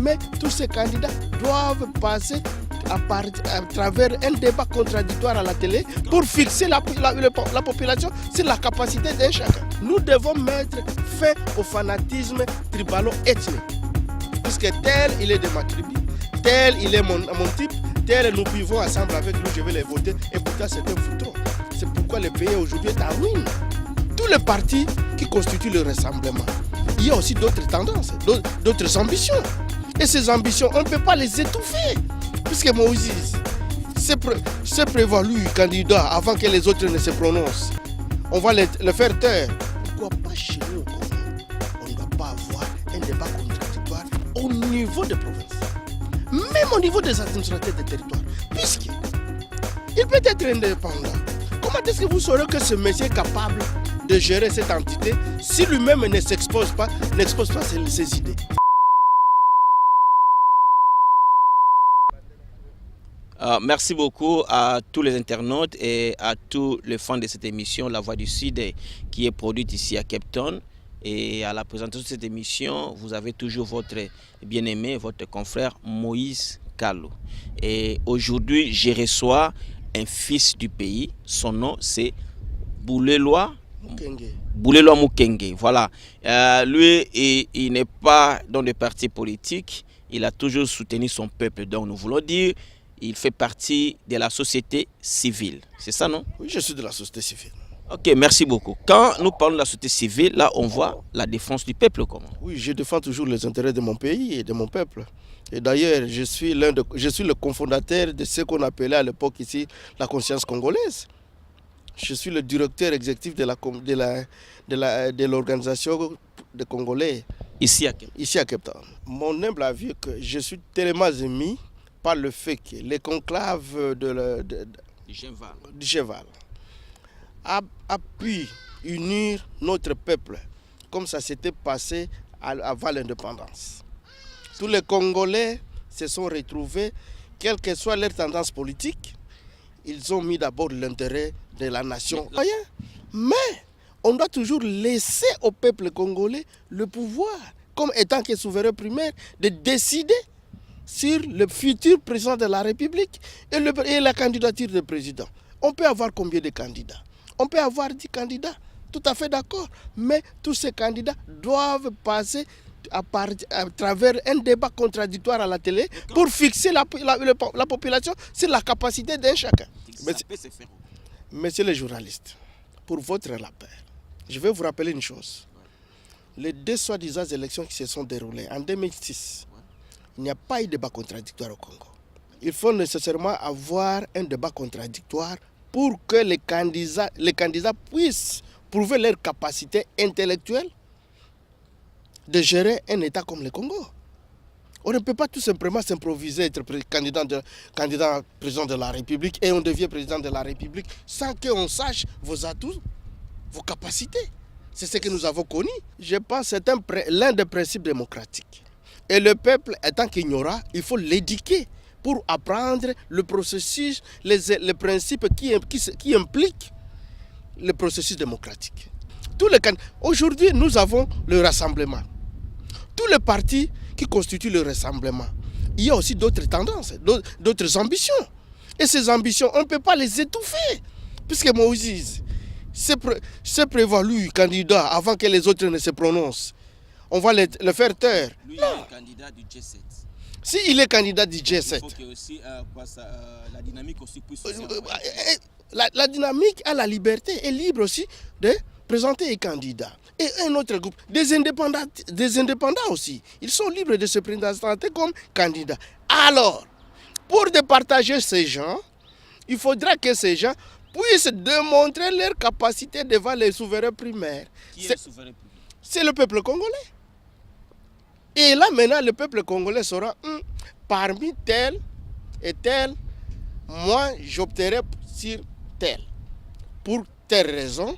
Mais tous ces candidats doivent passer à travers un débat contradictoire à la télé pour fixer la population sur la capacité d'un chacun. Nous devons mettre fin au fanatisme tribalo-ethnique. Puisque tel, il est de ma tribu, tel, il est mon type, tel, nous vivons ensemble avec lui, je vais les voter. Et pourtant, c'est un foutron. C'est pourquoi le pays aujourd'hui est en ruine. Tous les partis qui constituent le rassemblement, il y a aussi d'autres tendances, d'autres ambitions. Et ces ambitions, on ne peut pas les étouffer. Puisque Moïse s'est prévalu candidat avant que les autres ne se prononcent. On va le faire taire. Pourquoi pas chez nous? On ne doit pas avoir un débat contradictoire au niveau des provinces. Même au niveau des administrateurs des territoires. Puisqu'il peut être indépendant. Comment est-ce que vous saurez que ce monsieur est capable de gérer cette entité si lui-même n'expose pas ses idées? Merci beaucoup à tous les internautes et à tous les fans de cette émission La Voix du Sud qui est produite ici à Cape Town. Et à la présentation de cette émission, vous avez toujours votre bien-aimé, votre confrère Moïse Kalou. Et aujourd'hui, je reçois un fils du pays. Son nom, c'est Bouleloa Mukenge. Voilà. Lui, il n'est pas dans le parti politique. Il a toujours soutenu son peuple. Donc, nous voulons dire, il fait partie de la société civile. C'est ça, non? Oui, je suis de la société civile. Ok, merci beaucoup. Quand nous parlons de la société civile, là, on voit la défense du peuple. Comment? Oui, je défends toujours les intérêts de mon pays et de mon peuple. Et d'ailleurs, je suis le cofondateur de ce qu'on appelait à l'époque ici la conscience congolaise. Je suis le directeur exécutif de l'organisation des Congolais. Ici à Cape Town. Mon humble avis est que je suis tellement ému par le fait que les conclaves du Cheval a pu unir notre peuple comme ça s'était passé avant l'indépendance. Tous les Congolais se sont retrouvés, quelle que soit leur tendance politique, ils ont mis d'abord l'intérêt de la nation. Mais on doit toujours laisser au peuple congolais le pouvoir, comme étant que souverain primaire, de décider sur le futur président de la République et la candidature du président. On peut avoir combien de candidats? On peut avoir 10 candidats, tout à fait d'accord. Mais tous ces candidats doivent passer à travers un débat contradictoire à la télé pour fixer la population sur la capacité d'un chacun. Messieurs les journalistes, pour votre rappel, je vais vous rappeler une chose. Les deux soi-disant élections qui se sont déroulées en 2006, il n'y a pas eu de débat contradictoire au Congo. Il faut nécessairement avoir un débat contradictoire pour que les candidats puissent prouver leur capacité intellectuelle de gérer un État comme le Congo. On ne peut pas tout simplement s'improviser être candidat président de la République et on devient président de la République sans qu'on sache vos atouts, vos capacités. C'est ce que nous avons connu. Je pense que c'est l'un des principes démocratiques. Et le peuple étant qu'ignorant, il faut l'éduquer pour apprendre le processus, les principes qui impliquent le processus démocratique. Aujourd'hui, nous avons le rassemblement. Tous les partis qui constituent le rassemblement, il y a aussi d'autres tendances, d'autres ambitions. Et ces ambitions, on ne peut pas les étouffer. Puisque Moïse s'est prévalu candidat avant que les autres ne se prononcent. On va le faire taire. Lui, il est candidat du G7. S'il est candidat du G7. Il faut que aussi, la dynamique aussi puisse... La dynamique a la liberté, est libre aussi de présenter un candidat. Et un autre groupe, des indépendants aussi. Ils sont libres de se présenter comme candidats. Alors, pour départager ces gens, il faudra que ces gens puissent démontrer leur capacité devant les souverains primaires. Qui est le souverain primaire? C'est le peuple congolais. Et là, maintenant, le peuple congolais saura, parmi tel et tel, moi, j'opterai sur tel. Pour telle raison.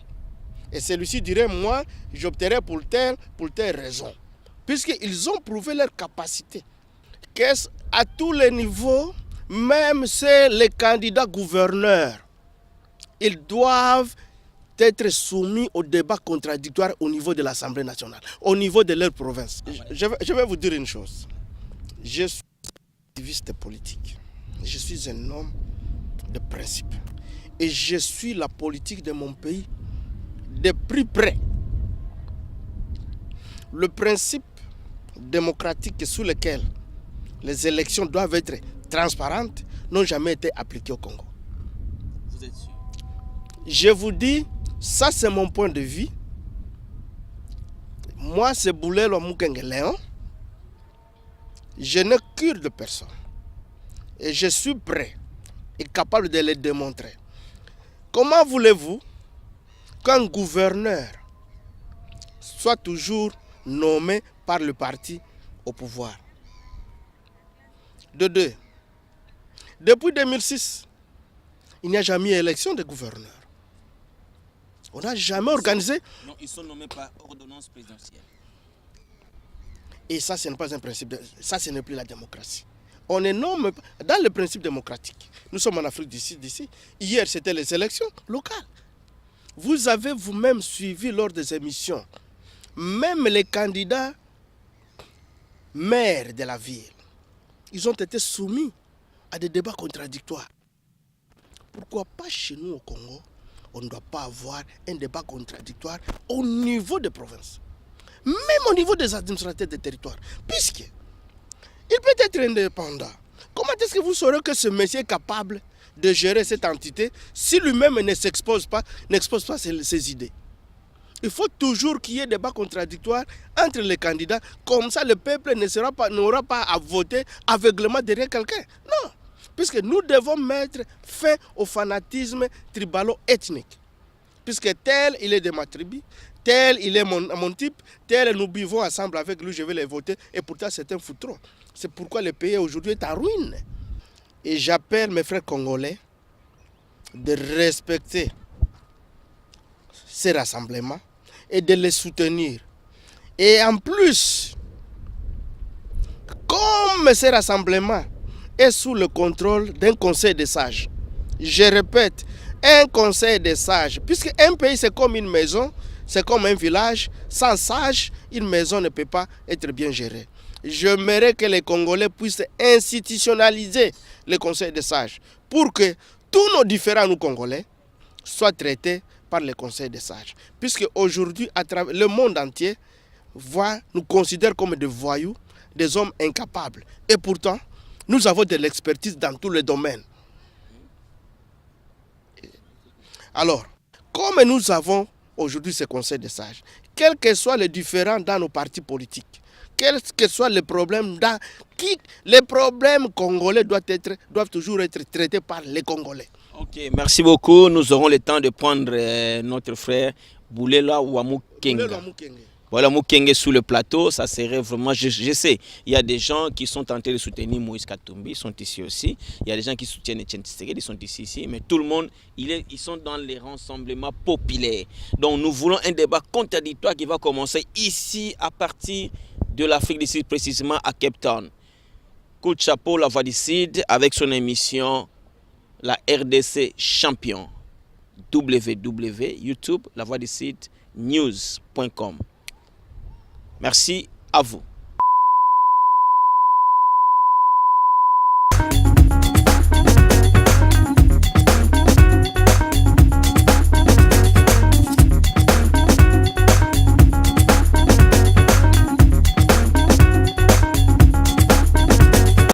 Et celui-ci dirait, moi, j'opterai pour telle raison. Puisqu'ils ont prouvé leur capacité. À tous les niveaux, même c'est les candidats gouverneurs, ils doivent être soumis au débat contradictoire au niveau de l'Assemblée nationale, au niveau de leur province. Je vais vous dire une chose. Je suis activiste politique. Je suis un homme de principe. Et je suis la politique de mon pays de plus près. Le principe démocratique sous lequel les élections doivent être transparentes n'ont jamais été appliquées au Congo. Vous êtes sûr? Je vous dis, ça c'est mon point de vue. Moi, c'est Boulelo Mukenge Léon. Je ne cure de personne. Et je suis prêt et capable de le démontrer. Comment voulez-vous qu'un gouverneur soit toujours nommé par le parti au pouvoir? De deux, depuis 2006, il n'y a jamais eu élection de gouverneur. On n'a jamais organisé. Non, ils sont nommés par ordonnance présidentielle. Et ça, ce n'est pas un principe. Ça, ce n'est plus la démocratie. On est nommé dans le principe démocratique. Nous sommes en Afrique du Sud d'ici. Hier, c'était les élections locales. Vous avez vous-même suivi lors des émissions. Même les candidats maires de la ville, ils ont été soumis à des débats contradictoires. Pourquoi pas chez nous au Congo, on ne doit pas avoir un débat contradictoire au niveau des provinces, même au niveau des administrateurs des territoires, puisque il peut être indépendant. Comment est-ce que vous saurez que ce monsieur est capable de gérer cette entité si lui-même ne s'expose pas, n'expose pas ses idées? Il faut toujours qu'il y ait des débats contradictoires entre les candidats. Comme ça, le peuple n'aura pas à voter aveuglément derrière quelqu'un. Non. Puisque nous devons mettre fin au fanatisme tribalo-ethnique. Puisque tel, il est de ma tribu, tel, il est mon type, tel, nous vivons ensemble avec lui, je vais les voter. Et pourtant, c'est un foutron. C'est pourquoi le pays aujourd'hui est en ruine. Et j'appelle mes frères congolais de respecter ces rassemblements et de les soutenir. Et en plus, comme ces rassemblements est sous le contrôle d'un conseil des sages, je répète, un conseil des sages, puisque un pays c'est comme une maison, c'est comme un village, sans sages, une maison ne peut pas être bien gérée. J'aimerais que les Congolais puissent institutionnaliser le conseil des sages pour que tous nos différends, nous Congolais, soient traités par le conseil des sages. Puisque aujourd'hui, le monde entier nous considère comme des voyous, des hommes incapables. Et pourtant, nous avons de l'expertise dans tous les domaines. Alors, comme nous avons aujourd'hui ce conseil des sages, quels que soient les différends dans nos partis politiques, quels que soient les problèmes, les problèmes congolais doivent toujours être traités par les Congolais. Ok, merci beaucoup. Nous aurons le temps de prendre notre frère Boulela Wamukenga. Voilà, Mukenge sous le plateau, ça serait vraiment, je sais, il y a des gens qui sont tentés de soutenir Moïse Katumbi, ils sont ici aussi. Il y a des gens qui soutiennent Etienne Tshisekedi, ils sont ici, mais tout le monde, ils sont dans les rassemblements populaires. Donc nous voulons un débat contradictoire qui va commencer ici à partir de l'Afrique du Sud, précisément à Cape Town. Coup de chapeau, la Voix du Sud, avec son émission La RDC Champion. www.youtube, la voix du Sud, news.com. Merci à vous.